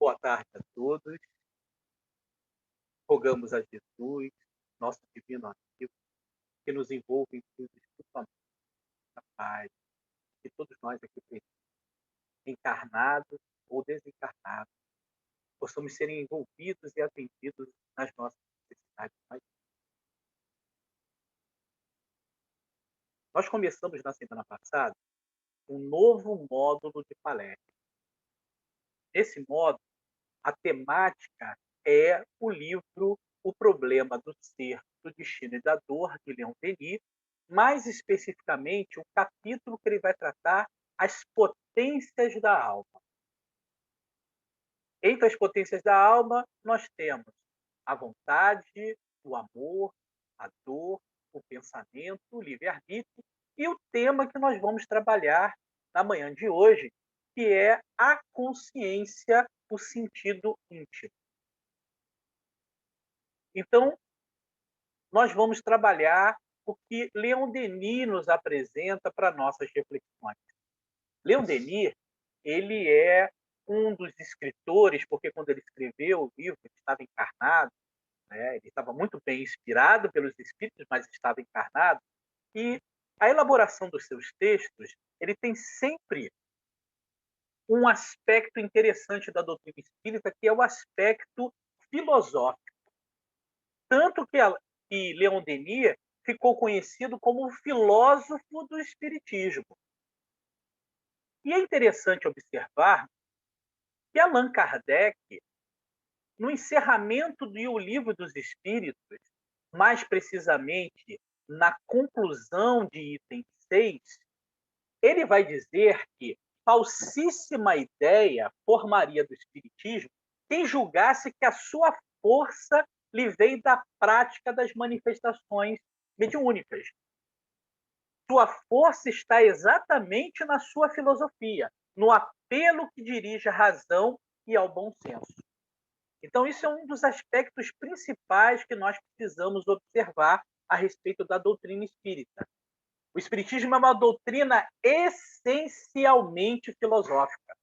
Boa tarde a todos. Rogamos a Jesus, nosso divino amigo, que nos envolva em tudo espiritualmente, a paz, que todos nós aqui presentes, encarnados ou desencarnados, possamos ser envolvidos e atendidos nas nossas necessidades. Nós começamos na semana passada um novo módulo de palestra. Nesse módulo, a temática é o livro O Problema do Ser, do Destino e da Dor, de Leon Denis, mais especificamente o capítulo que ele vai tratar as potências da alma. Entre as potências da alma, nós temos a vontade, o amor, a dor, o pensamento, o livre-arbítrio e o tema que nós vamos trabalhar na manhã de hoje, que é a consciência, o sentido íntimo. Então, nós vamos trabalhar o que Leon Denis nos apresenta para nossas reflexões. Leon Denis, ele é um dos escritores, porque quando ele escreveu o livro, ele estava encarnado, né? Ele estava muito bem inspirado pelos espíritos, mas estava encarnado, e a elaboração dos seus textos, ele tem sempre um aspecto interessante da doutrina espírita, que é o aspecto filosófico. Tanto que Leon Denis ficou conhecido como o filósofo do espiritismo. E é interessante observar que Allan Kardec, no encerramento do Livro dos Espíritos, mais precisamente na conclusão de item 6, ele vai dizer que falsíssima ideia formaria do espiritismo quem julgasse que a sua força lhe veio da prática das manifestações mediúnicas. Sua força está exatamente na sua filosofia, no apelo que dirige à razão e ao bom senso. Então, isso é um dos aspectos principais que nós precisamos observar a respeito da doutrina espírita. O espiritismo é uma doutrina essencialmente filosófica,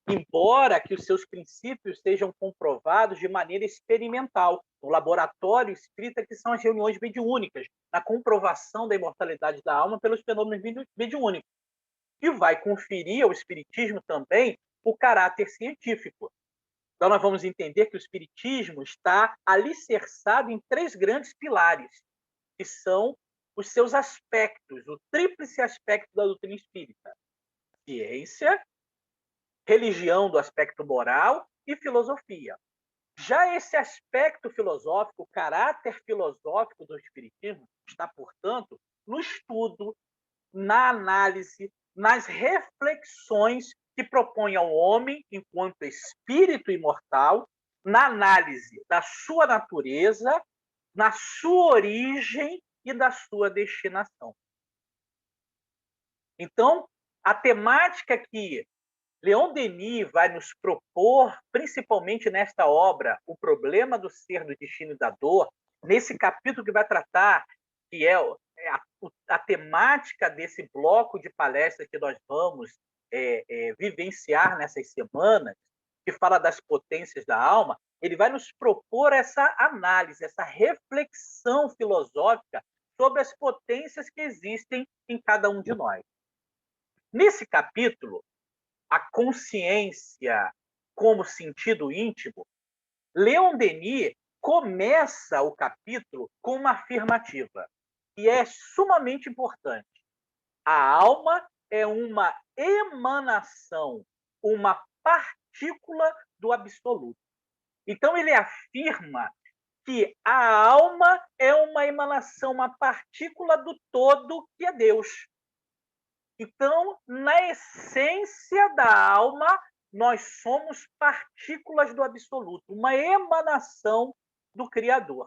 embora que os seus princípios sejam comprovados de maneira experimental, no laboratório espírita, que são as reuniões mediúnicas, na comprovação da imortalidade da alma pelos fenômenos mediúnicos, e vai conferir ao espiritismo também o caráter científico. Então, nós vamos entender que o espiritismo está alicerçado em 3 grandes pilares, que são os seus aspectos, o tríplice aspecto da doutrina espírita: ciência, religião do aspecto moral e filosofia. Já esse aspecto filosófico, o caráter filosófico do espiritismo, está, portanto, no estudo, na análise, nas reflexões que propõe ao homem enquanto espírito imortal, na análise da sua natureza, na sua origem e da sua destinação. Então, a temática que Leon Denis vai nos propor, principalmente nesta obra, O Problema do Ser, do Destino e da Dor, nesse capítulo que vai tratar, que é a temática desse bloco de palestras que nós vamos vivenciar nessas semanas, que fala das potências da alma, ele vai nos propor essa análise, essa reflexão filosófica sobre as potências que existem em cada um de nós. Nesse capítulo, a consciência como sentido íntimo, Leon Denis começa o capítulo com uma afirmativa, que é sumamente importante. A alma é uma emanação, uma partícula do absoluto. Então, ele afirma que a alma é uma emanação, uma partícula do todo que é Deus. Então, na essência da alma, nós somos partículas do absoluto, uma emanação do Criador.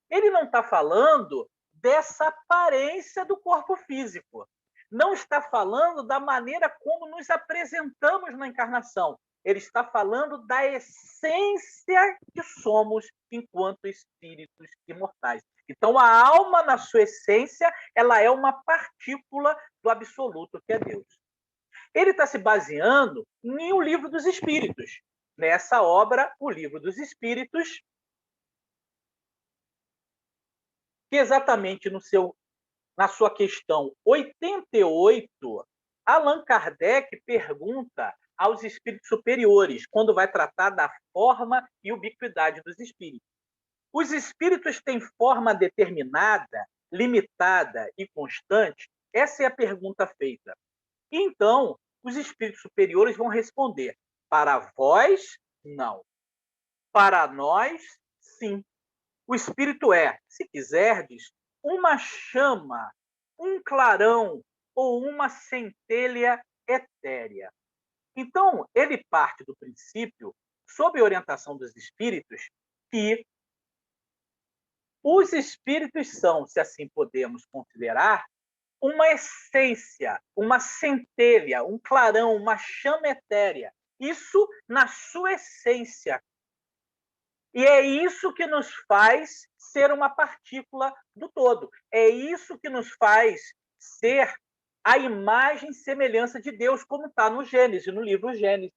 Ele não está falando dessa aparência do corpo físico. Não está falando da maneira como nos apresentamos na encarnação. Ele está falando da essência que somos enquanto espíritos imortais. Então, a alma, na sua essência, ela é uma partícula do absoluto, que é Deus. Ele está se baseando em O Livro dos Espíritos. Nessa obra, O Livro dos Espíritos, que exatamente na sua questão 88, Allan Kardec pergunta aos espíritos superiores, quando vai tratar da forma e ubiquidade dos espíritos. Os espíritos têm forma determinada, limitada e constante? Essa é a pergunta feita. Então, os espíritos superiores vão responder: para vós, não. Para nós, sim. O espírito é, se quiserdes, uma chama, um clarão ou uma centelha etérea. Então, ele parte do princípio, sob a orientação dos espíritos, que os espíritos são, se assim podemos considerar, uma essência, uma centelha, um clarão, uma chama etérea. Isso na sua essência. E é isso que nos faz ser uma partícula do todo. É isso que nos faz ser a imagem e semelhança de Deus, como está no Gênesis, no livro Gênesis,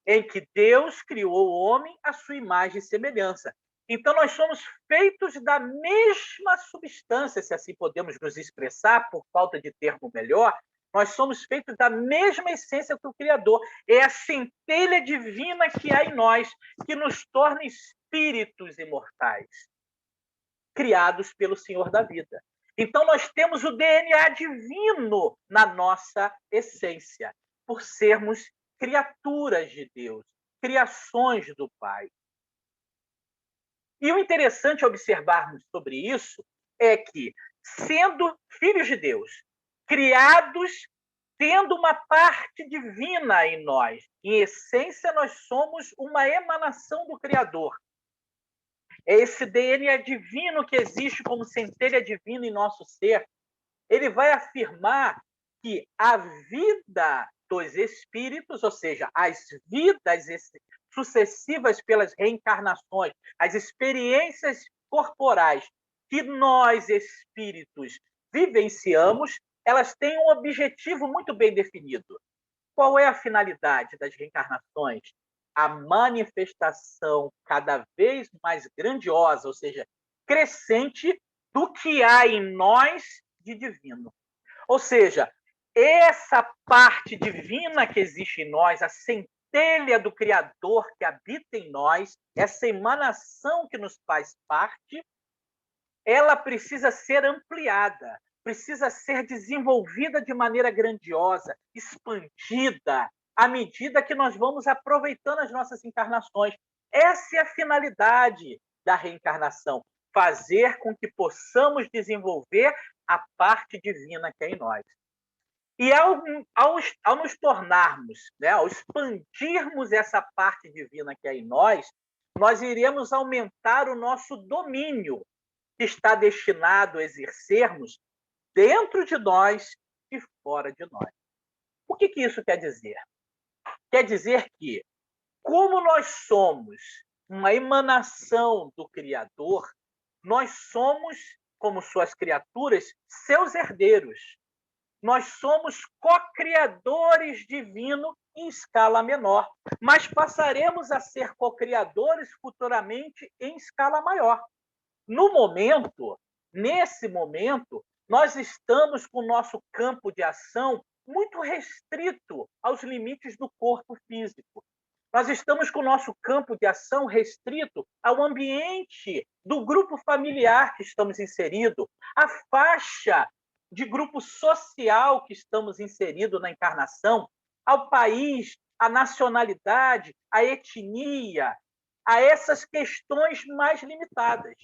em que Deus criou o homem à sua imagem e semelhança. Então, nós somos feitos da mesma substância, se assim podemos nos expressar, por falta de termo melhor, nós somos feitos da mesma essência que o Criador. É a centelha divina que há em nós, que nos torna espíritos imortais, criados pelo Senhor da vida. Então, nós temos o DNA divino na nossa essência, por sermos criaturas de Deus, criações do Pai. E o interessante observarmos sobre isso é que, sendo filhos de Deus, criados, tendo uma parte divina em nós, em essência, nós somos uma emanação do Criador. É esse DNA divino que existe como centelha divina em nosso ser. Ele vai afirmar que a vida dos espíritos, ou seja, as vidas sucessivas pelas reencarnações, as experiências corporais que nós, espíritos, vivenciamos, elas têm um objetivo muito bem definido. Qual é a finalidade das reencarnações? A manifestação cada vez mais grandiosa, ou seja, crescente, do que há em nós de divino. Ou seja, essa parte divina que existe em nós, a centelha do Criador que habita em nós, essa emanação que nos faz parte, ela precisa ser ampliada, precisa ser desenvolvida de maneira grandiosa, expandida, à medida que nós vamos aproveitando as nossas encarnações. Essa é a finalidade da reencarnação, fazer com que possamos desenvolver a parte divina que é em nós. E ao nos tornarmos, né, ao expandirmos essa parte divina que é em nós iremos aumentar o nosso domínio, que está destinado a exercermos dentro de nós e fora de nós. O que isso quer dizer? Quer dizer que, como nós somos uma emanação do Criador, nós somos, como suas criaturas, seus herdeiros. Nós somos co-criadores divinos em escala menor, mas passaremos a ser co-criadores futuramente em escala maior. Nesse momento, nós estamos com o nosso campo de ação muito restrito aos limites do corpo físico. Nós estamos com o nosso campo de ação restrito ao ambiente do grupo familiar que estamos inseridos, à faixa de grupo social que estamos inseridos na encarnação, ao país, à nacionalidade, à etnia, a essas questões mais limitadas.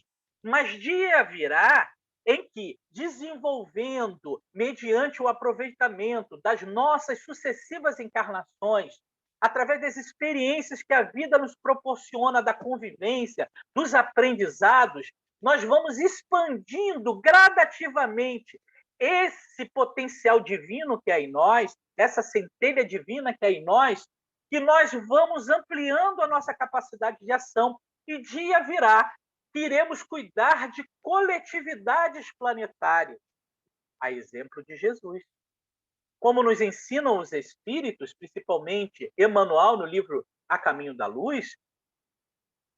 Mas dia virá em que, desenvolvendo, mediante o aproveitamento das nossas sucessivas encarnações, através das experiências que a vida nos proporciona, da convivência, dos aprendizados, nós vamos expandindo gradativamente esse potencial divino que é em nós, essa centelha divina que é em nós, que nós vamos ampliando a nossa capacidade de ação. E dia virá que iremos cuidar de coletividades planetárias, a exemplo de Jesus. como nos ensinam os Espíritos, principalmente Emmanuel no livro A Caminho da Luz,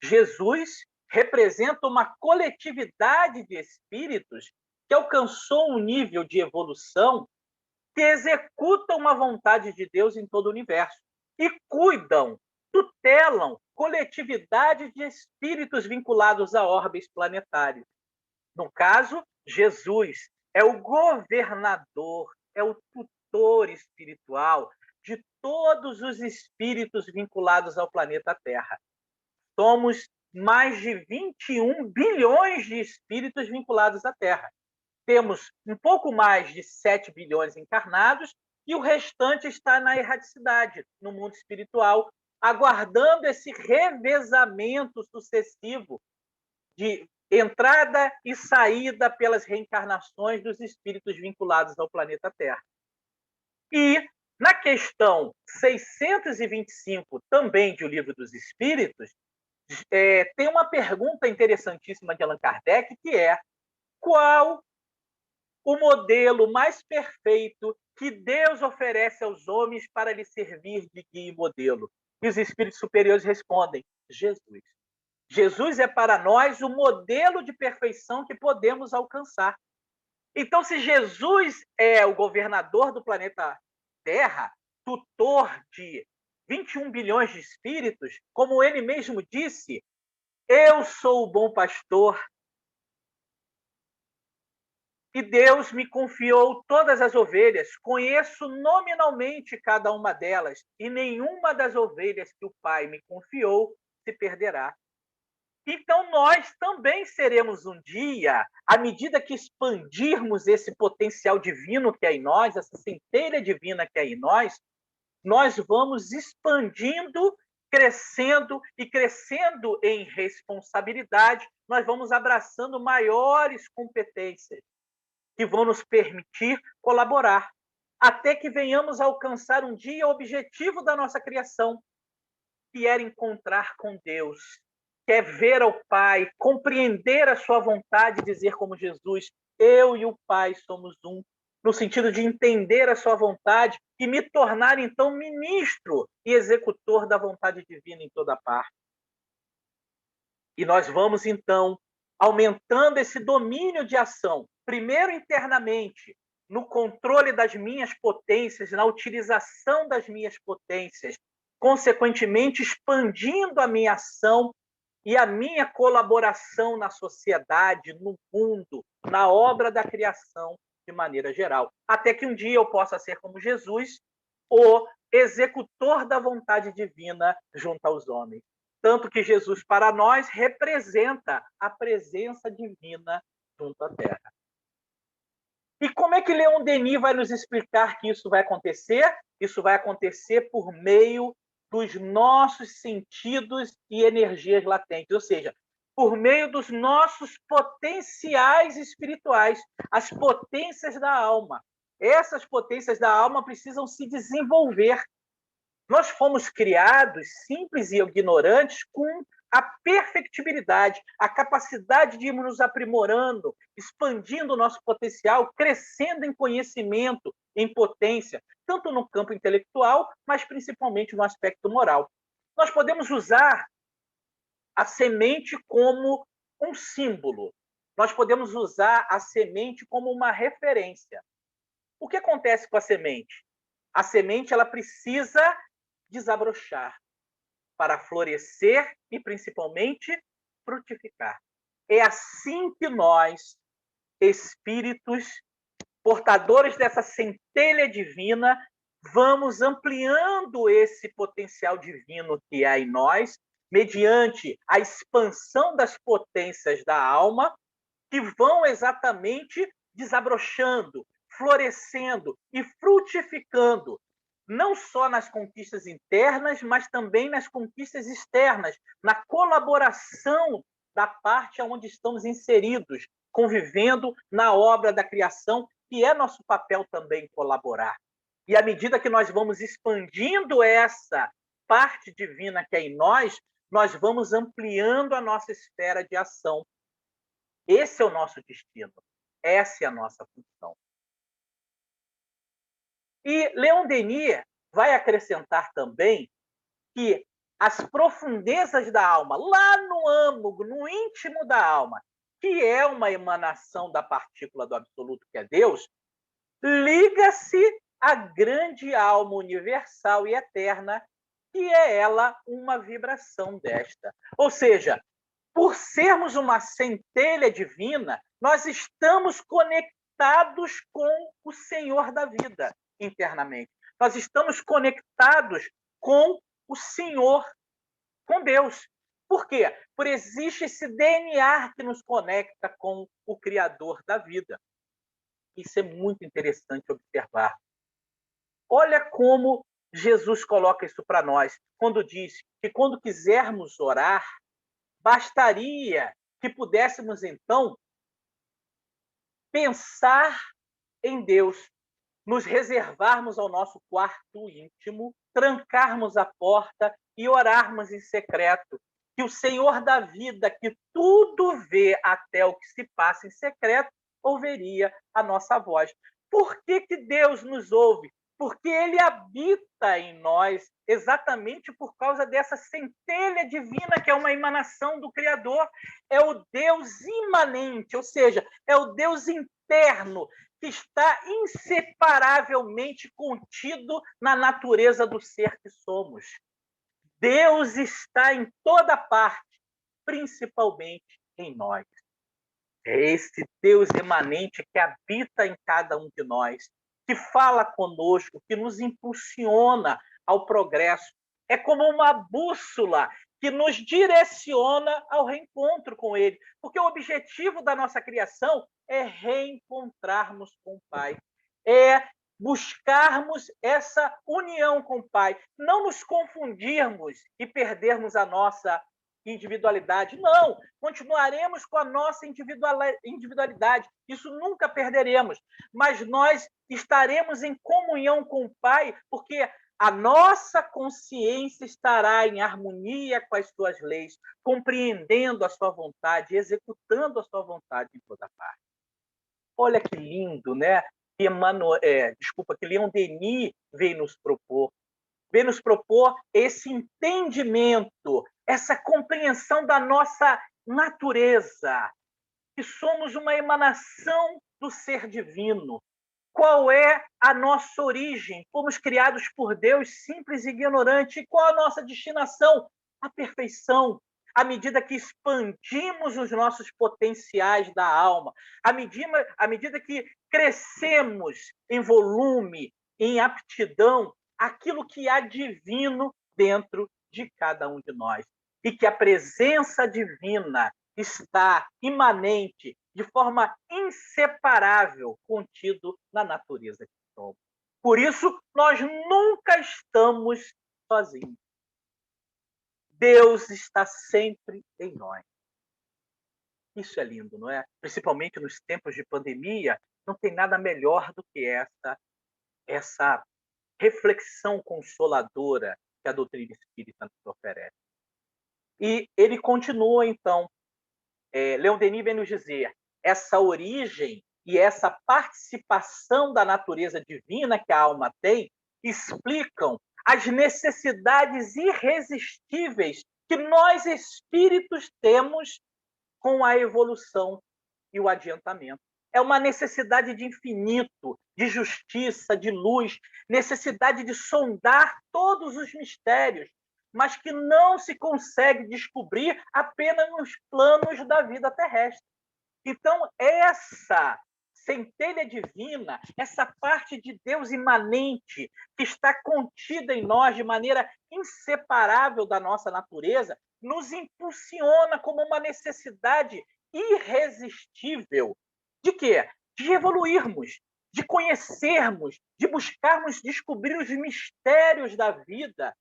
Jesus representa uma coletividade de espíritos que alcançou um nível de evolução que executam a vontade de Deus em todo o universo e cuidam, tutelam coletividade de espíritos vinculados a orbes planetários. No caso, Jesus é o governador, é o tutor espiritual de todos os espíritos vinculados ao planeta Terra. Somos mais de 21 bilhões de espíritos vinculados à Terra. Temos um pouco mais de 7 bilhões encarnados e o restante está na erraticidade, no mundo espiritual, aguardando esse revezamento sucessivo de entrada e saída pelas reencarnações dos espíritos vinculados ao planeta Terra. E na questão 625, também de O Livro dos Espíritos, tem uma pergunta interessantíssima de Allan Kardec, que é: qual o modelo mais perfeito que Deus oferece aos homens para lhe servir de guia e modelo? E os espíritos superiores respondem: Jesus. Jesus é para nós o modelo de perfeição que podemos alcançar. Então, se Jesus é o governador do planeta Terra, tutor de 21 bilhões de espíritos, como ele mesmo disse, eu sou o bom pastor e Deus me confiou todas as ovelhas, conheço nominalmente cada uma delas, e nenhuma das ovelhas que o Pai me confiou se perderá. Então, nós também seremos um dia, à medida que expandirmos esse potencial divino que é em nós, essa centelha divina que é em nós vamos expandindo, crescendo e crescendo em responsabilidade, nós vamos abraçando maiores competências que vão nos permitir colaborar, até que venhamos a alcançar um dia o objetivo da nossa criação, que era encontrar com Deus, quer ver ao Pai, compreender a sua vontade e dizer como Jesus: eu e o Pai somos um, no sentido de entender a sua vontade e me tornar, então, ministro e executor da vontade divina em toda parte. E nós vamos, então, aumentando esse domínio de ação, primeiro internamente, no controle das minhas potências, na utilização das minhas potências, consequentemente expandindo a minha ação e a minha colaboração na sociedade, no mundo, na obra da criação de maneira geral. Até que um dia eu possa ser como Jesus, o executor da vontade divina junto aos homens. Tanto que Jesus, para nós, representa a presença divina junto à Terra. E como é que Leon Denis vai nos explicar que isso vai acontecer? Isso vai acontecer por meio dos nossos sentidos e energias latentes, ou seja, por meio dos nossos potenciais espirituais, as potências da alma. Essas potências da alma precisam se desenvolver. Nós fomos criados simples e ignorantes com a perfectibilidade, a capacidade de irmos nos aprimorando, expandindo o nosso potencial, crescendo em conhecimento, em potência, tanto no campo intelectual, mas principalmente no aspecto moral. Nós podemos usar a semente como um símbolo. Nós podemos usar a semente como uma referência. O que acontece com a semente? A semente ela precisa desabrochar para florescer e, principalmente, frutificar. É assim que nós, espíritos, portadores dessa centelha divina, vamos ampliando esse potencial divino que há em nós, mediante a expansão das potências da alma, que vão exatamente desabrochando, florescendo e frutificando, não só nas conquistas internas, mas também nas conquistas externas, na colaboração da parte onde estamos inseridos, convivendo na obra da criação, que é nosso papel também colaborar. E à medida que nós vamos expandindo essa parte divina que é em nós vamos ampliando a nossa esfera de ação. Esse é o nosso destino. Essa é a nossa função. E Leon Denis vai acrescentar também que as profundezas da alma, lá no âmago, no íntimo da alma, que é uma emanação da partícula do absoluto, que é Deus, liga-se à grande alma universal e eterna, que é ela uma vibração desta. Ou seja, por sermos uma centelha divina, nós estamos conectados com o Senhor da vida internamente. Nós estamos conectados com o Senhor, com Deus. Por quê? Por existe esse DNA que nos conecta com o Criador da vida. Isso é muito interessante observar. Olha como Jesus coloca isso para nós, quando diz que quando quisermos orar, bastaria que pudéssemos, então, pensar em Deus, nos reservarmos ao nosso quarto íntimo, trancarmos a porta e orarmos em secreto. Que o Senhor da vida, que tudo vê até o que se passa em secreto, ouviria a nossa voz. Por que Deus nos ouve? Porque Ele habita em nós, exatamente por causa dessa centelha divina que é uma emanação do Criador. É o Deus imanente, ou seja, é o Deus interno, que está inseparavelmente contido na natureza do ser que somos. Deus está em toda parte, principalmente em nós. É esse Deus imanente que habita em cada um de nós, que fala conosco, que nos impulsiona ao progresso. É como uma bússola que nos direciona ao reencontro com Ele. Porque o objetivo da nossa criação é reencontrarmos com o Pai. É buscarmos essa união com o Pai. Não nos confundirmos e perdermos a nossa individualidade. Não, continuaremos com a nossa individualidade. Isso nunca perderemos. Mas nós estaremos em comunhão com o Pai, porque a nossa consciência estará em harmonia com as suas leis, compreendendo a sua vontade, executando a sua vontade em toda parte. Olha que lindo, né? Que que Leon Denis veio nos propor. Veio nos propor esse entendimento, essa compreensão da nossa natureza, que somos uma emanação do ser divino. Qual é a nossa origem? Fomos criados por Deus, simples e ignorante. E qual a nossa destinação? A perfeição. À medida que expandimos os nossos potenciais da alma, à medida que crescemos em volume, em aptidão, aquilo que há divino dentro de cada um de nós. E que a presença divina está imanente, de forma inseparável, contido na natureza que somos. Por isso, nós nunca estamos sozinhos. Deus está sempre em nós. Isso é lindo, não é? Principalmente nos tempos de pandemia, não tem nada melhor do que essa reflexão consoladora que a doutrina espírita nos oferece. E ele continua, então, Leon Denis vem nos dizer, essa origem e essa participação da natureza divina que a alma tem explicam as necessidades irresistíveis que nós espíritos temos com a evolução e o adiantamento. É uma necessidade de infinito, de justiça, de luz, necessidade de sondar todos os mistérios, mas que não se consegue descobrir apenas nos planos da vida terrestre. Então, essa centelha divina, essa parte de Deus imanente, que está contida em nós de maneira inseparável da nossa natureza, nos impulsiona como uma necessidade irresistível de quê? De evoluirmos, de conhecermos, de buscarmos descobrir os mistérios da vida.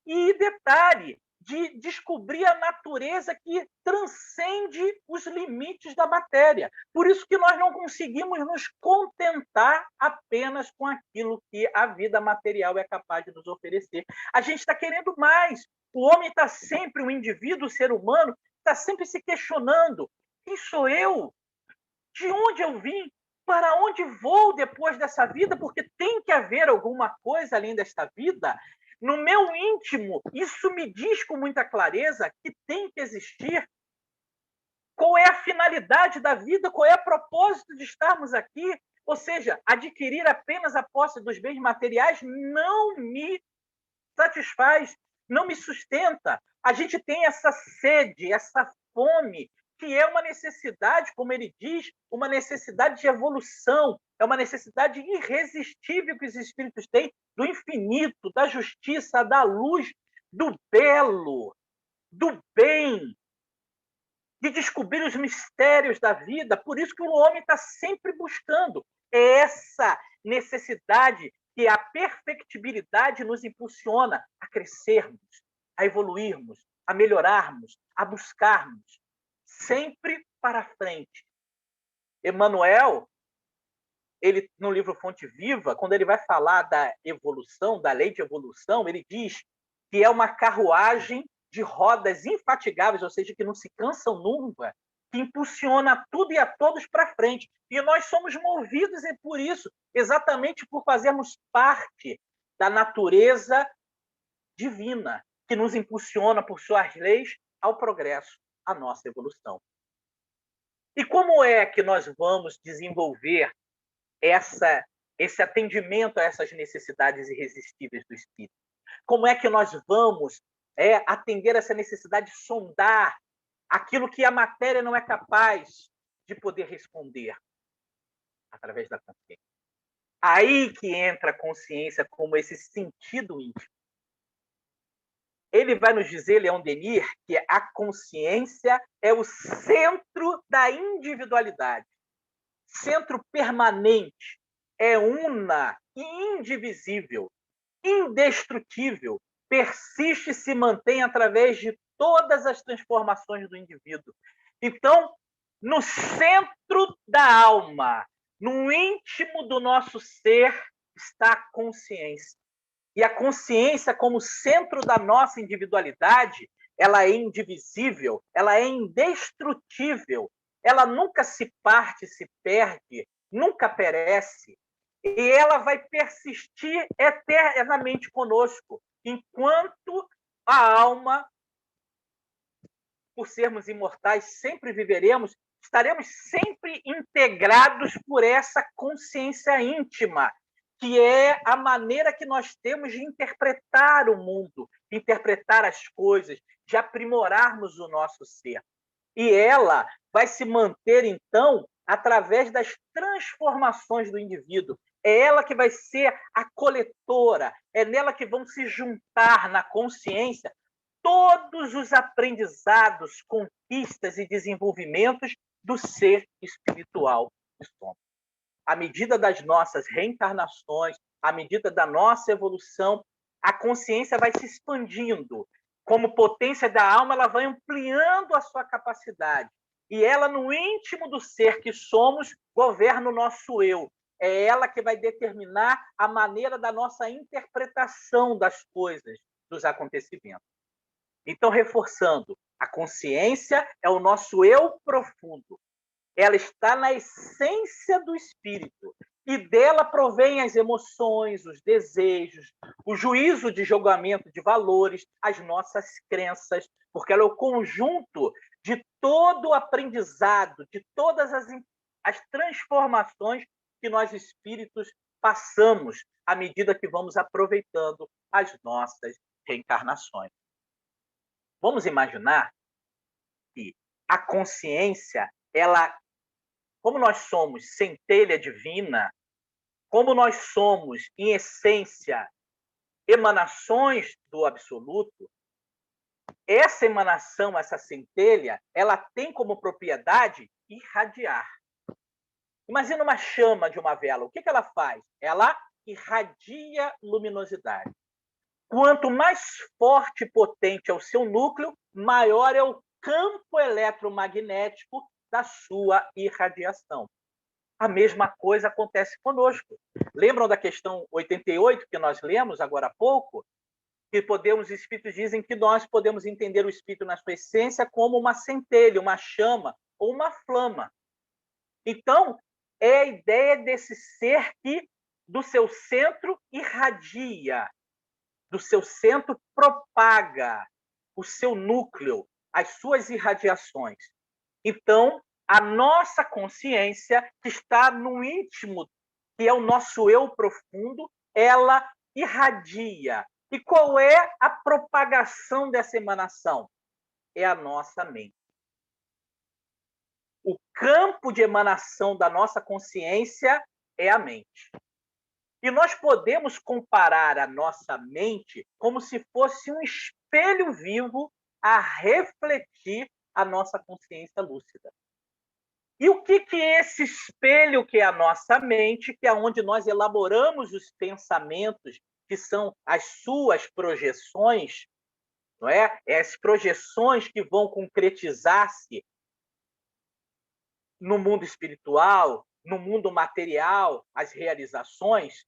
E detalhe, de descobrir a natureza que transcende os limites da matéria. Por isso que nós não conseguimos nos contentar apenas com aquilo que a vida material é capaz de nos oferecer. A gente está querendo mais. O homem está sempre, o indivíduo, o ser humano, está sempre se questionando: quem sou eu? De onde eu vim? Para onde vou depois dessa vida? Porque tem que haver alguma coisa além desta vida. No meu íntimo, isso me diz com muita clareza que tem que existir. Qual é a finalidade da vida? Qual é o propósito de estarmos aqui? Ou seja, adquirir apenas a posse dos bens materiais não me satisfaz, não me sustenta. A gente tem essa sede, essa fome, que é uma necessidade, como ele diz, uma necessidade de evolução, é uma necessidade irresistível que os espíritos têm do infinito, da justiça, da luz, do belo, do bem, de descobrir os mistérios da vida. Por isso que o homem está sempre buscando essa necessidade que a perfectibilidade nos impulsiona a crescermos, a evoluirmos, a melhorarmos, a buscarmos, sempre para frente. Emmanuel, ele no livro Fonte Viva, quando ele vai falar da evolução, da lei de evolução, ele diz que é uma carruagem de rodas infatigáveis, ou seja, que não se cansam nunca, que impulsiona tudo e a todos para frente. E nós somos movidos por isso, exatamente por fazermos parte da natureza divina, que nos impulsiona por suas leis ao progresso, à nossa evolução. E como é que nós vamos desenvolver esse atendimento a essas necessidades irresistíveis do espírito? Como é que nós vamos atender essa necessidade de sondar aquilo que a matéria não é capaz de poder responder? Através da consciência. Aí que entra a consciência como esse sentido íntimo. Ele vai nos dizer, Leon Denis, que a consciência é o centro da individualidade, centro permanente, é una e indivisível, indestrutível, persiste e se mantém através de todas as transformações do indivíduo. Então, no centro da alma, no íntimo do nosso ser, está a consciência. E a consciência, como centro da nossa individualidade, ela é indivisível, ela é indestrutível, ela nunca se parte, se perde, nunca perece. E ela vai persistir eternamente conosco, enquanto a alma, por sermos imortais, sempre viveremos, estaremos sempre integrados por essa consciência íntima, que é a maneira que nós temos de interpretar o mundo, de interpretar as coisas, de aprimorarmos o nosso ser. E ela vai se manter, então, através das transformações do indivíduo. É ela que vai ser a coletora, é nela que vão se juntar na consciência todos os aprendizados, conquistas e desenvolvimentos do ser espiritual que somos. À medida das nossas reencarnações, à medida da nossa evolução, a consciência vai se expandindo. Como potência da alma, ela vai ampliando a sua capacidade. E ela, no íntimo do ser que somos, governa o nosso eu. É ela que vai determinar a maneira da nossa interpretação das coisas, dos acontecimentos. Então, reforçando, a consciência é o nosso eu profundo. Ela está na essência do espírito. E dela provém as emoções, os desejos, o juízo de julgamento de valores, as nossas crenças, porque ela é o conjunto de todo o aprendizado, de todas as transformações que nós espíritos passamos à medida que vamos aproveitando as nossas reencarnações. Vamos imaginar que a consciência, ela, como nós somos centelha divina, como nós somos, em essência, emanações do absoluto, essa emanação, essa centelha, ela tem como propriedade irradiar. Imagina uma chama de uma vela. O que ela faz? Ela irradia luminosidade. Quanto mais forte e potente é o seu núcleo, maior é o campo eletromagnético da sua irradiação. A mesma coisa acontece conosco. Lembram da questão 88 que nós lemos agora há pouco? Que os espíritos dizem que nós podemos entender o espírito na sua essência como uma centelha, uma chama ou uma flama. Então, é a ideia desse ser que do seu centro irradia, do seu centro propaga o seu núcleo, as suas irradiações. Então, a nossa consciência, que está no íntimo, que é o nosso eu profundo, ela irradia. E qual é a propagação dessa emanação? É a nossa mente. O campo de emanação da nossa consciência é a mente. E nós podemos comparar a nossa mente como se fosse um espelho vivo a refletir a nossa consciência lúcida. E o que é esse espelho que é a nossa mente, que é onde nós elaboramos os pensamentos, que são as suas projeções, não é? As projeções que vão concretizar-se no mundo espiritual, no mundo material, as realizações,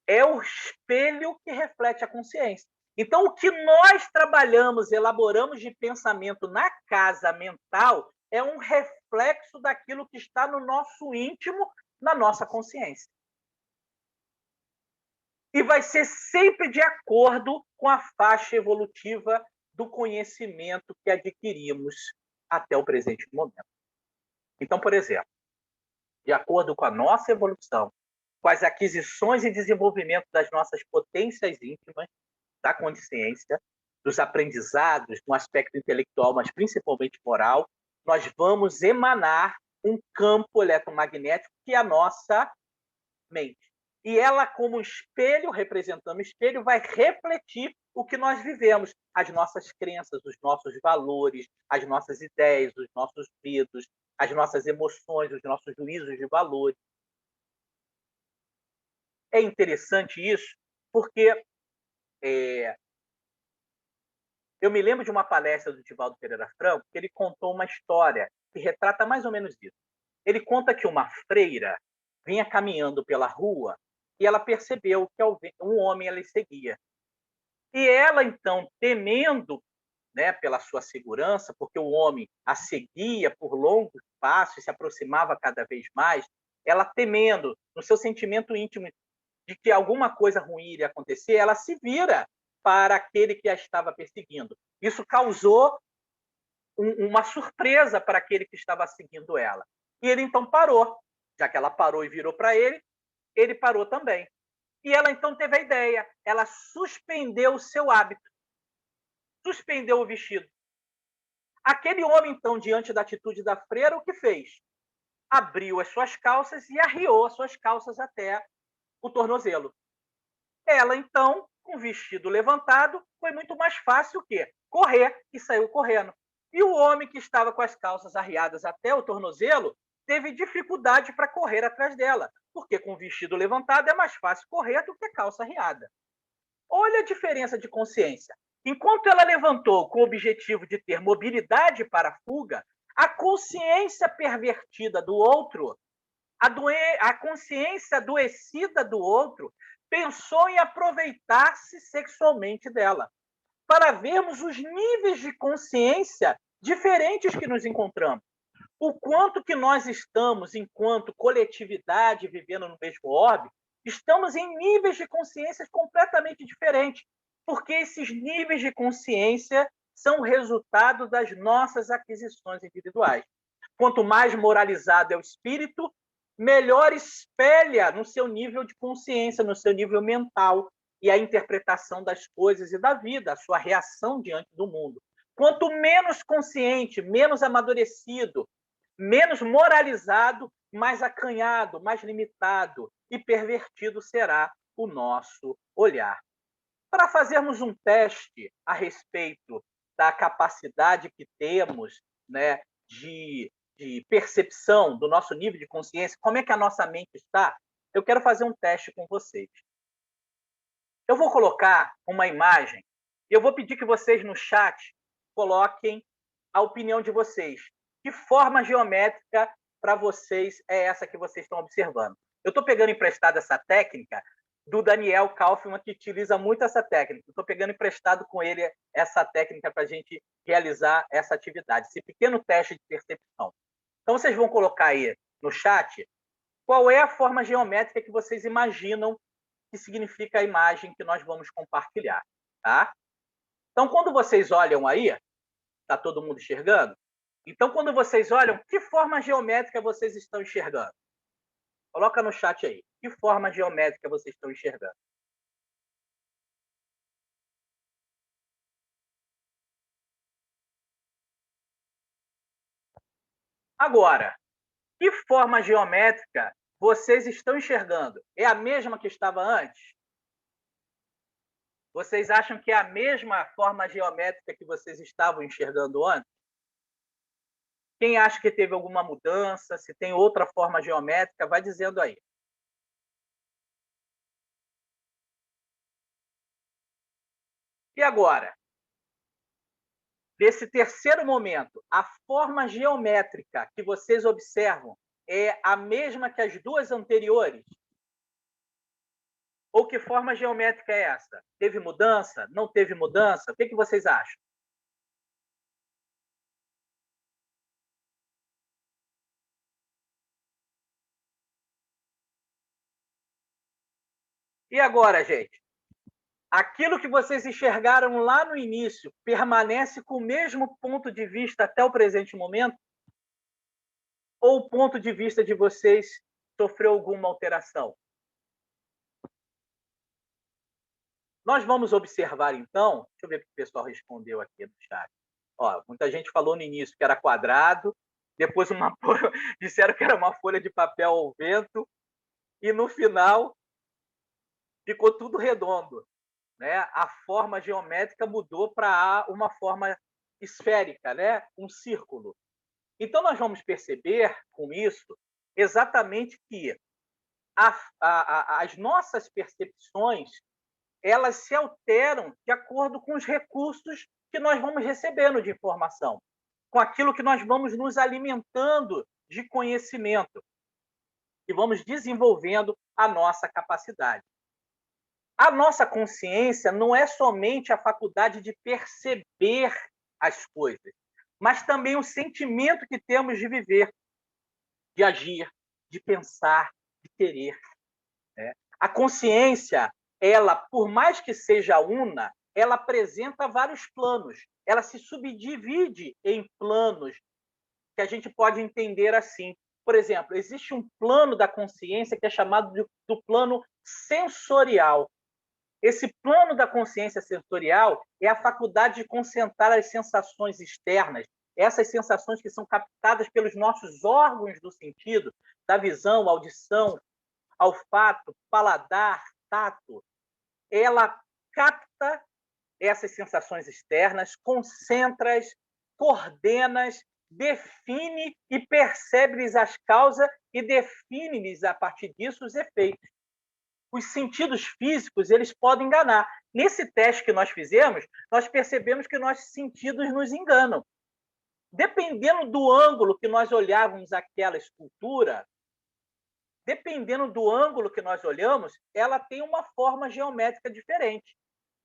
é o espelho que reflete a consciência. Então, o que nós trabalhamos, elaboramos de pensamento na casa mental é um reflexo daquilo que está no nosso íntimo, na nossa consciência. E vai ser sempre de acordo com a faixa evolutiva do conhecimento que adquirimos até o presente momento. Então, por exemplo, de acordo com a nossa evolução, com as aquisições e desenvolvimento das nossas potências íntimas, da consciência, dos aprendizados no aspecto intelectual, mas principalmente moral, nós vamos emanar um campo eletromagnético que é a nossa mente. E ela, como espelho, representando o espelho, vai refletir o que nós vivemos, as nossas crenças, os nossos valores, as nossas ideias, os nossos medos, as nossas emoções, os nossos juízos de valores. É interessante isso, porque eu me lembro de uma palestra do Divaldo Pereira Franco, que ele contou uma história que retrata mais ou menos isso. Ele conta que uma freira vinha caminhando pela rua e ela percebeu que um homem ela seguia. E ela, então, temendo, né, pela sua segurança, porque o homem a seguia por longos passos, se aproximava cada vez mais, ela temendo, no seu sentimento íntimo de que alguma coisa ruim iria acontecer, ela se vira para aquele que a estava perseguindo. Isso causou uma surpresa para aquele que estava seguindo ela. E ele então parou. Já que ela parou e virou para ele parou também. E ela então teve a ideia. Ela suspendeu o seu hábito. Suspendeu o vestido. Aquele homem, então, diante da atitude da freira, o que fez? Abriu as suas calças e arriou as suas calças até o tornozelo. Ela, então, com o vestido levantado, foi muito mais fácil o quê? Correr, e saiu correndo. E o homem que estava com as calças arriadas até o tornozelo teve dificuldade para correr atrás dela, porque com o vestido levantado é mais fácil correr do que a calça arriada. Olha a diferença de consciência. Enquanto ela levantou com o objetivo de ter mobilidade para a fuga, a consciência pervertida do outro, a consciência adoecida do outro, pensou em aproveitar-se sexualmente dela. Para vermos os níveis de consciência diferentes que nos encontramos. O quanto que nós estamos, enquanto coletividade, vivendo no mesmo orbe, estamos em níveis de consciência completamente diferentes, porque esses níveis de consciência são resultado das nossas aquisições individuais. Quanto mais moralizado é o espírito, melhor espelha no seu nível de consciência, no seu nível mental, e a interpretação das coisas e da vida, a sua reação diante do mundo. Quanto menos consciente, menos amadurecido, menos moralizado, mais acanhado, mais limitado e pervertido será o nosso olhar. Para fazermos um teste a respeito da capacidade que temos, né, de percepção do nosso nível de consciência, como é que a nossa mente está, eu quero fazer um teste com vocês. Eu vou colocar uma imagem e eu vou pedir que vocês no chat coloquem a opinião de vocês. Que forma geométrica para vocês é essa que vocês estão observando? Eu estou pegando emprestado essa técnica do Daniel Kaufmann, que utiliza muito essa técnica. Estou pegando emprestado com ele essa técnica para a gente realizar essa atividade, esse pequeno teste de percepção. Então, vocês vão colocar aí no chat qual é a forma geométrica que vocês imaginam que significa a imagem que nós vamos compartilhar, tá? Então, quando vocês olham aí, está todo mundo enxergando? Então, quando vocês olham, que forma geométrica vocês estão enxergando? Coloca no chat aí. Que forma geométrica vocês estão enxergando? Agora, que forma geométrica vocês estão enxergando? É a mesma que estava antes? Vocês acham que é a mesma forma geométrica que vocês estavam enxergando antes? Quem acha que teve alguma mudança, se tem outra forma geométrica, vai dizendo aí. E agora? Nesse terceiro momento, a forma geométrica que vocês observam é a mesma que as duas anteriores? Ou que forma geométrica é essa? Teve mudança? Não teve mudança? O que vocês acham? E agora, gente? Aquilo que vocês enxergaram lá no início permanece com o mesmo ponto de vista até o presente momento? Ou o ponto de vista de vocês sofreu alguma alteração? Nós vamos observar, então, deixa eu ver o que o pessoal respondeu aqui no chat. Ó, muita gente falou no início que era quadrado, depois disseram que era uma folha de papel ao vento, e no final ficou tudo redondo, né? A forma geométrica mudou para uma forma esférica, né? Um círculo. Então, nós vamos perceber com isso exatamente que as nossas percepções elas se alteram de acordo com os recursos que nós vamos recebendo de informação, com aquilo que nós vamos nos alimentando de conhecimento e vamos desenvolvendo a nossa capacidade. A nossa consciência não é somente a faculdade de perceber as coisas, mas também o sentimento que temos de viver, de agir, de pensar, de querer, né? A consciência, ela, por mais que seja una, ela apresenta vários planos. Ela se subdivide em planos que a gente pode entender assim. Por exemplo, existe um plano da consciência que é chamado do plano sensorial. Esse plano da consciência sensorial é a faculdade de concentrar as sensações externas, essas sensações que são captadas pelos nossos órgãos do sentido, da visão, audição, olfato, paladar, tato. Ela capta essas sensações externas, concentra-as, coordena-as, define e percebe-lhes as causas e define-lhes, a partir disso, os efeitos. Os sentidos físicos, eles podem enganar. Nesse teste que nós fizemos, nós percebemos que nossos sentidos nos enganam. Dependendo do ângulo que nós olhávamos aquela escultura, dependendo do ângulo que nós olhamos, ela tem uma forma geométrica diferente.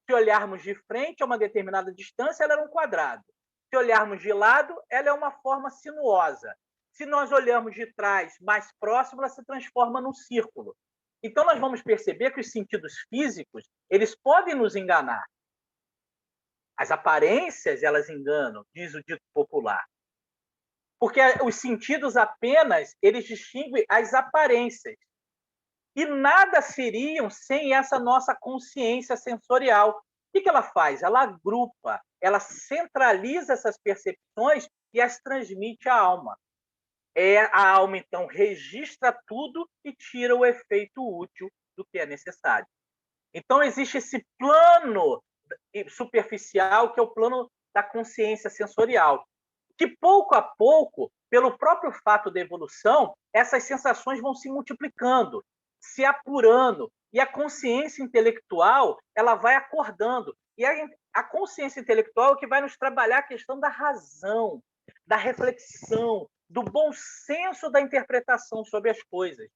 Se olharmos de frente a uma determinada distância, ela é um quadrado. Se olharmos de lado, ela é uma forma sinuosa. Se nós olharmos de trás, mais próximo, ela se transforma num círculo. Então, nós vamos perceber que os sentidos físicos, eles podem nos enganar. As aparências, elas enganam, diz o dito popular. Porque os sentidos apenas, eles distinguem as aparências. E nada seriam sem essa nossa consciência sensorial. O que ela faz? Ela agrupa, ela centraliza essas percepções e as transmite à alma. A alma, então, registra tudo e tira o efeito útil do que é necessário. Então, existe esse plano superficial, que é o plano da consciência sensorial, que pouco a pouco, pelo próprio fato da evolução, essas sensações vão se multiplicando, se apurando, e a consciência intelectual ela vai acordando. E a consciência intelectual é que vai nos trabalhar a questão da razão, da reflexão, do bom senso da interpretação sobre as coisas,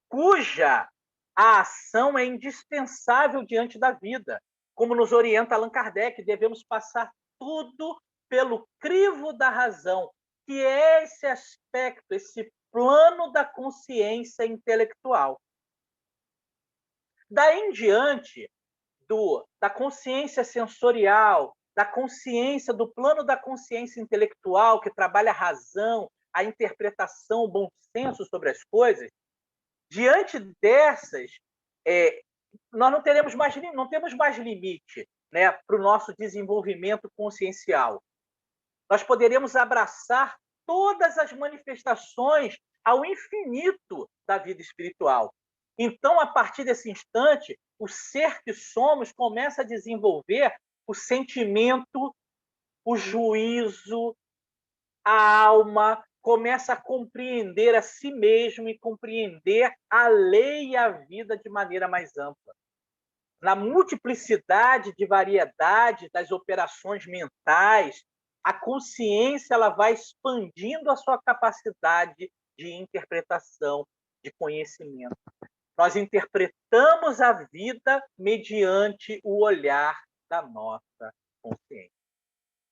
cuja a ação é indispensável diante da vida. Como nos orienta Allan Kardec, devemos passar tudo pelo crivo da razão, que é esse aspecto, esse plano da consciência intelectual. Daí em diante, da consciência sensorial, da consciência, do plano da consciência intelectual, que trabalha a razão, a interpretação, o bom senso sobre as coisas, diante dessas, nós não temos mais limite, né, para o nosso desenvolvimento consciencial. Nós poderemos abraçar todas as manifestações ao infinito da vida espiritual. Então, a partir desse instante, o ser que somos começa a desenvolver o sentimento, o juízo, a alma, começa a compreender a si mesmo e compreender a lei e a vida de maneira mais ampla. Na multiplicidade de variedade das operações mentais, a consciência ela vai expandindo a sua capacidade de interpretação, de conhecimento. Nós interpretamos a vida mediante o olhar da nossa consciência.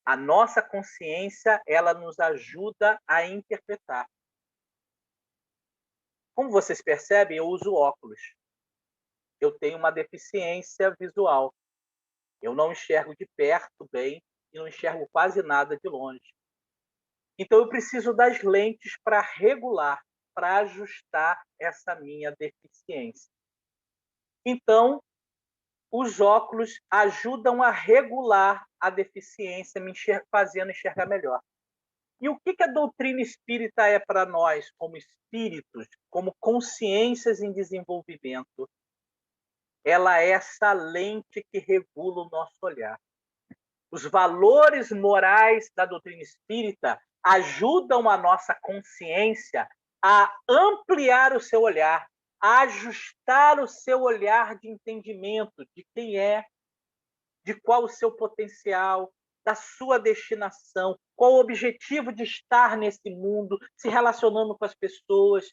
A nossa consciência, ela nos ajuda a interpretar. Como vocês percebem, eu uso óculos. Eu tenho uma deficiência visual. Eu não enxergo de perto bem e não enxergo quase nada de longe. Então, eu preciso das lentes para regular, para ajustar essa minha deficiência. Então, os óculos ajudam a regular a deficiência, fazendo enxergar melhor. E o que a doutrina espírita é para nós, como espíritos, como consciências em desenvolvimento? Ela é essa lente que regula o nosso olhar. Os valores morais da doutrina espírita ajudam a nossa consciência a ampliar o seu olhar, a ajustar o seu olhar de entendimento de quem é, de qual o seu potencial, da sua destinação, qual o objetivo de estar nesse mundo, se relacionando com as pessoas,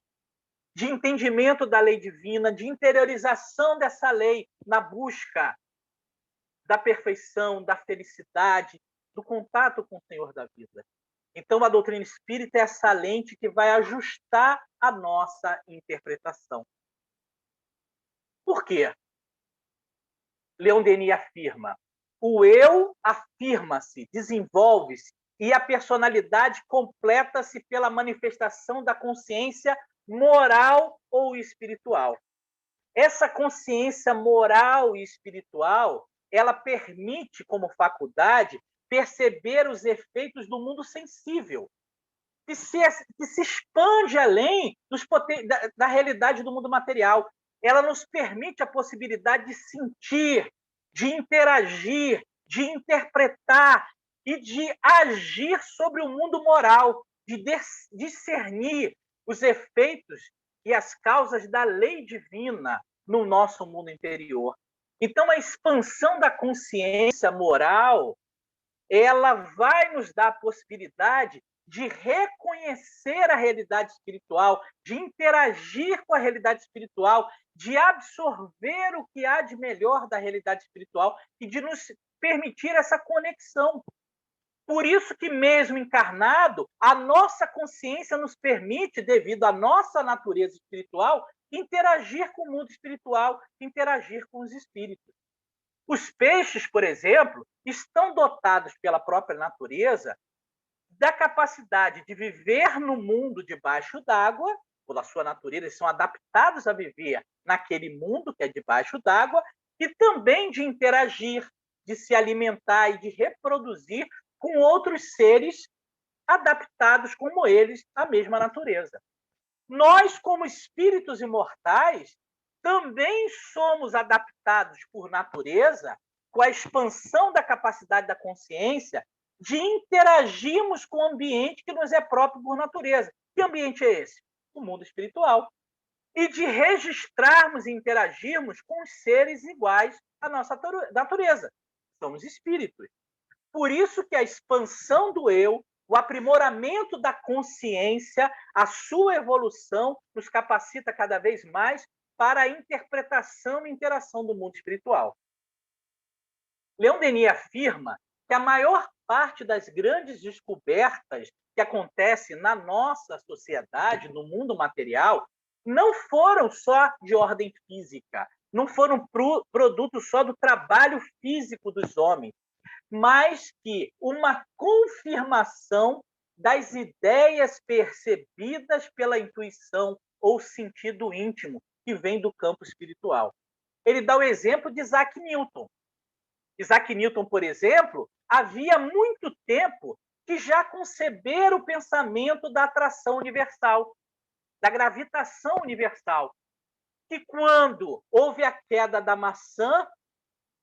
de entendimento da lei divina, de interiorização dessa lei na busca da perfeição, da felicidade, do contato com o Senhor da vida. Então, a doutrina espírita é essa lente que vai ajustar a nossa interpretação. Por quê? Leon Denis afirma: o eu afirma-se, desenvolve-se, e a personalidade completa-se pela manifestação da consciência moral ou espiritual. Essa consciência moral e espiritual, ela permite, como faculdade, perceber os efeitos do mundo sensível, que se expande além da realidade do mundo material. Ela nos permite a possibilidade de sentir, de interagir, de interpretar e de agir sobre o mundo moral, de discernir os efeitos e as causas da lei divina no nosso mundo interior. Então, a expansão da consciência moral, ela vai nos dar a possibilidade de reconhecer a realidade espiritual, de interagir com a realidade espiritual, de absorver o que há de melhor da realidade espiritual e de nos permitir essa conexão. Por isso que, mesmo encarnado, a nossa consciência nos permite, devido à nossa natureza espiritual, interagir com o mundo espiritual, interagir com os espíritos. Os peixes, por exemplo, estão dotados pela própria natureza da capacidade de viver no mundo debaixo d'água, pela sua natureza, eles são adaptados a viver naquele mundo que é debaixo d'água, e também de interagir, de se alimentar e de reproduzir com outros seres adaptados como eles à mesma natureza. Nós, como espíritos imortais, também somos adaptados por natureza, com a expansão da capacidade da consciência, de interagirmos com o ambiente que nos é próprio por natureza. Que ambiente é esse? O mundo espiritual. E de registrarmos e interagirmos com os seres iguais à nossa natureza. Somos espíritos. Por isso que a expansão do eu, o aprimoramento da consciência, a sua evolução nos capacita cada vez mais para a interpretação e interação do mundo espiritual. Leon Denis afirma que a maior parte das grandes descobertas que acontecem na nossa sociedade, no mundo material, não foram só de ordem física, não foram produtos só do trabalho físico dos homens, mas que uma confirmação das ideias percebidas pela intuição ou sentido íntimo que vem do campo espiritual. Ele dá o exemplo de Isaac Newton. Isaac Newton, por exemplo, havia muito tempo que já concebera o pensamento da atração universal, da gravitação universal. E quando houve a queda da maçã,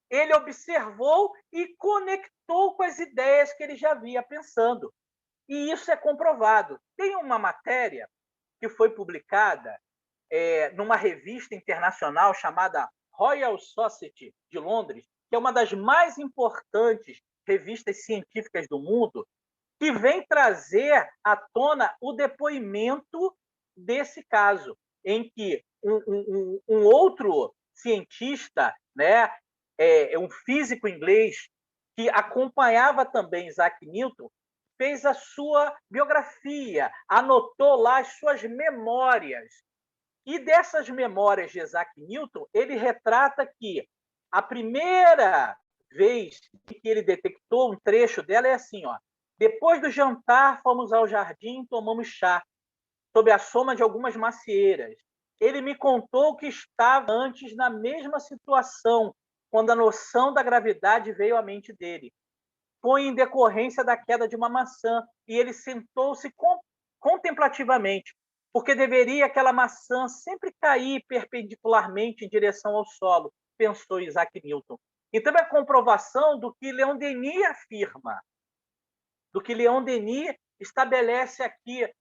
ele observou e conectou com as ideias que ele já havia pensando. E isso é comprovado. Tem uma matéria que foi publicada numa revista internacional chamada Royal Society de Londres, que é uma das mais importantes revistas científicas do mundo, que vem trazer à tona o depoimento desse caso, em que um outro cientista, né, um físico inglês, que acompanhava também Isaac Newton, fez a sua biografia, anotou lá as suas memórias. E dessas memórias de Isaac Newton, ele retrata que a primeira vez que ele detectou um trecho dela é assim, ó: depois do jantar, fomos ao jardim, tomamos chá, sob a soma de algumas macieiras. Ele me contou que estava antes na mesma situação, quando a noção da gravidade veio à mente dele. Foi em decorrência da queda de uma maçã, e ele sentou-se contemplativamente, porque deveria aquela maçã sempre cair perpendicularmente em direção ao solo, pensou Isaac Newton. Então, é a comprovação do que Leon Denis afirma, do que Leon Denis estabelece aqui,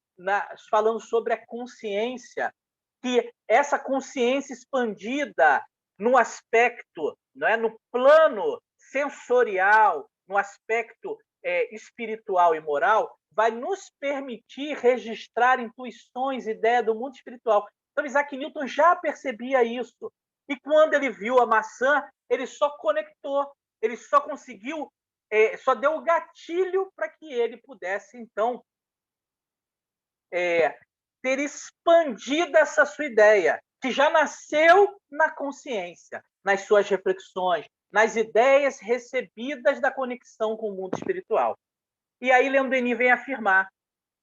falando sobre a consciência, que essa consciência expandida no aspecto, não é, no plano sensorial, no aspecto espiritual e moral, vai nos permitir registrar intuições, ideias do mundo espiritual. Então, Isaac Newton já percebia isso. E quando ele viu a maçã, ele só conectou, ele só conseguiu, só deu o gatilho para que ele pudesse, então, ter expandido essa sua ideia, que já nasceu na consciência, nas suas reflexões, nas ideias recebidas da conexão com o mundo espiritual. E aí Leon Denis vem afirmar: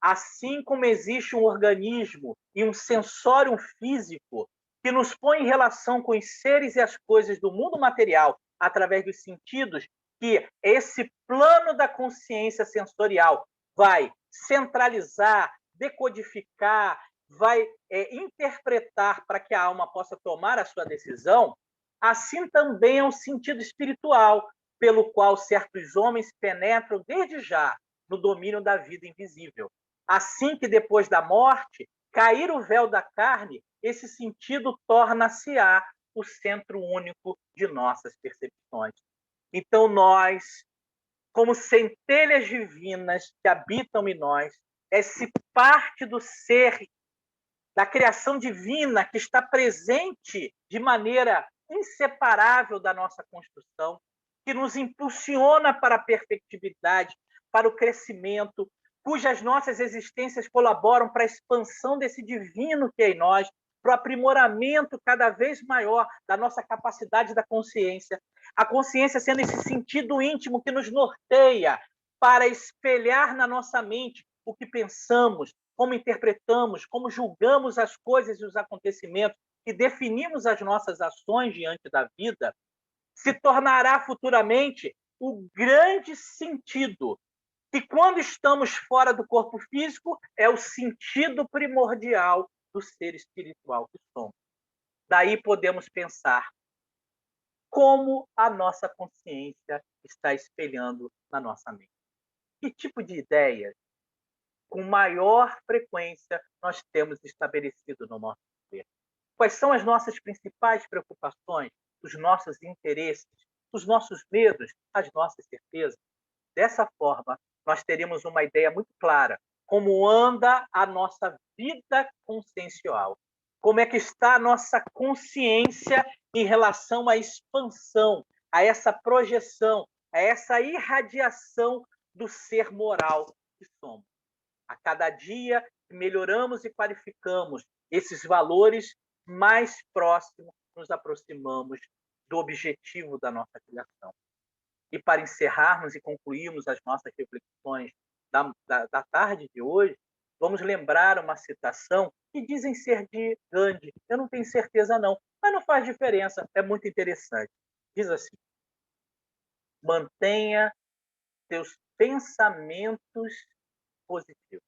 assim como existe um organismo e um sensório físico que nos põe em relação com os seres e as coisas do mundo material através dos sentidos, que esse plano da consciência sensorial vai centralizar, decodificar, vai interpretar para que a alma possa tomar a sua decisão, assim também é um sentido espiritual, pelo qual certos homens penetram desde já no domínio da vida invisível. Assim que depois da morte, cair o véu da carne, esse sentido torna-se-á o centro único de nossas percepções. Então, nós, como centelhas divinas que habitam em nós, essa parte do ser, da criação divina que está presente de maneira inseparável da nossa construção, que nos impulsiona para a perfectibilidade, para o crescimento, cujas nossas existências colaboram para a expansão desse divino que é em nós, para o aprimoramento cada vez maior da nossa capacidade da consciência. A consciência sendo esse sentido íntimo que nos norteia para espelhar na nossa mente o que pensamos, como interpretamos, como julgamos as coisas e os acontecimentos e definimos as nossas ações diante da vida, se tornará futuramente o grande sentido, que quando estamos fora do corpo físico é o sentido primordial do ser espiritual que somos. Daí podemos pensar como a nossa consciência está espelhando na nossa mente. Que tipo de ideias, com maior frequência, nós temos estabelecido no nosso ser? Quais são as nossas principais preocupações, os nossos interesses, os nossos medos, as nossas certezas? Dessa forma, nós teremos uma ideia muito clara como anda a nossa vida consciencial, como é que está a nossa consciência em relação à expansão, a essa projeção, a essa irradiação do ser moral que somos. A cada dia que melhoramos e qualificamos esses valores, mais próximos nos aproximamos do objetivo da nossa criação. E para encerrarmos e concluirmos as nossas reflexões da tarde de hoje, vamos lembrar uma citação que dizem ser de Gandhi. Eu não tenho certeza não, mas não faz diferença, é muito interessante. Diz assim: mantenha seus pensamentos positivos,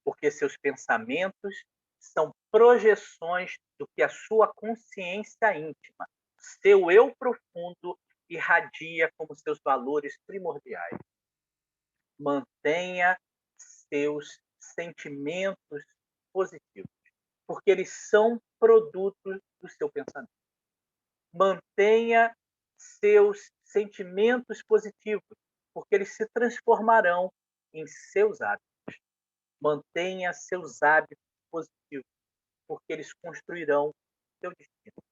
porque seus pensamentos são projeções do que a sua consciência íntima, seu eu profundo, irradia como seus valores primordiais. Mantenha seus sentimentos positivos, porque eles são produtos do seu pensamento. Mantenha seus sentimentos positivos, porque eles se transformarão em seus hábitos. Mantenha seus hábitos positivos, porque eles construirão seu destino.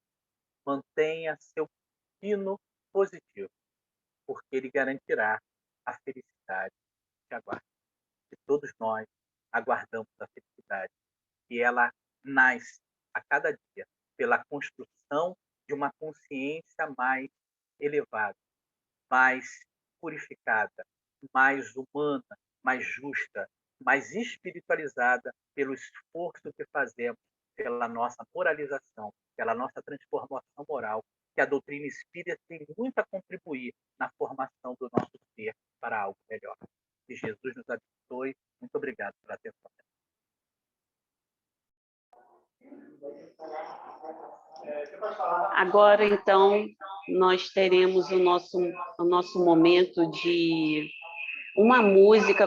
Mantenha seu destino positivo, porque ele garantirá a felicidade que aguarda. Que todos nós aguardamos a felicidade. E ela nasce a cada dia pela construção de uma consciência mais elevada, mais purificada, mais humana, mais justa, mais espiritualizada pelo esforço que fazemos pela nossa moralização, pela nossa transformação moral, que a doutrina espírita tem muito a contribuir na formação do nosso ser para algo melhor. Que Jesus nos abençoe. Muito obrigado pela atenção. Agora, então, nós teremos o nosso momento de uma música